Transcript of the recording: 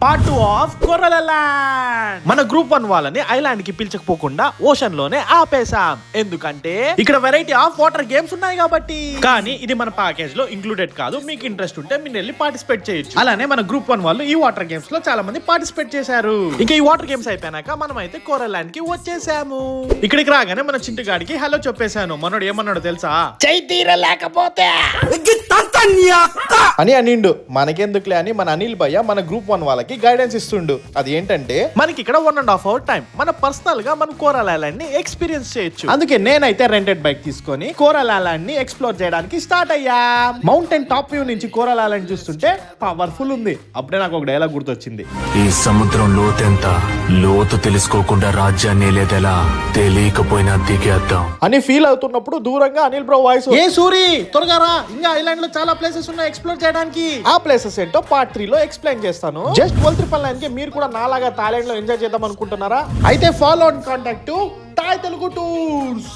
Part 2 of coral land. మన group 1 వాళ్ళని island కి పిలిచకపోకుండా ఓషన్ లోనే ఆపేసాం. ఎందుకంటే ఇక్కడ వెరైటీ ఆఫ్ వాటర్ గేమ్స్ ఉన్నాయి కాబట్టి. కానీ ఇది మన ప్యాకేజ్ లో ఇంక్లూడెడ్ కాదు. మీకు ఇంట్రెస్ట్ ఉంటే మీరు వెళ్ళి పార్టిసిపేట్ చేయొచ్చు. అలానే మన గ్రూప్ 1 వాళ్ళు ఈ వాటర్ గేమ్స్ లో చాలా మంది పార్టిసిపేట్ చేశారు. ఇంకా ఈ వాటర్ గేమ్స్ అయిపోయాక మనం అయితే కోరల్ ల్యాండ్ కి వచ్చేసాము. ఇక్కడికి రాగానే మన చింటుగాడికి హలో చెప్పేశాను. మనోడు ఏమన్నాడు తెలుసా? చై తీరలేకపోతే అని అనిండు. మనకెందుకులే అని మన అనిల్ భయ్య మన గ్రూప్ 1 వాళ్ళకి గైడెన్స్ ఇస్తుండు. అది ఏంటంటే మనకి ఇక్కడ 1.5 hour టైం మన పర్సనల్ గా మన కోరల్ ఐలాండ్ ని ఎక్స్పీరియన్స్ చేయొచ్చు. అందుకే నేనైతే రెంటెడ్ బైక్ తీసుకొని కోరల్ ఐలాండ్ ని ఎక్స్ప్లోర్ చేయడానికి స్టార్ట్ అయ్యా. మౌంటైన్ టాప్ వ్యూ నుంచి కోరల్ ఐలాండ్ చూస్తుంటే పవర్ఫుల్ ఉంది. అప్పుడే నాకు ఒక డైలాగ్ గుర్తొచ్చింది. ఈ సముద్రం లోతెంత, లోతు తెలుసుకోకుండా రాజ్యాన్ని లేదెలా, తెలియకపోయినా దిగేద్దాం అని ఫీల్ అవుతున్నప్పుడు దూరంగా అనిల్ బ్రో వాయిస్, ఏ సూరి త్వరగా రా, ఇంకా ఐలాండ్ లో చాలా ప్లేసెస్ ఉన్నాయి ఎక్స్ప్లోర్ చేయడానికి. ఆ ప్లేసెస్ ఏంటో పార్ట్ 3 లో ఎక్స్ప్లెయిన్ చేస్తాను. జస్ట్ 12 కి మీరు కూడా నాలాగా థాయిలాండ్ లో ఎంజాయ్ చేద్దాం అనుకుంటున్నారా? అయితే follow and contact Thai Telugu tours.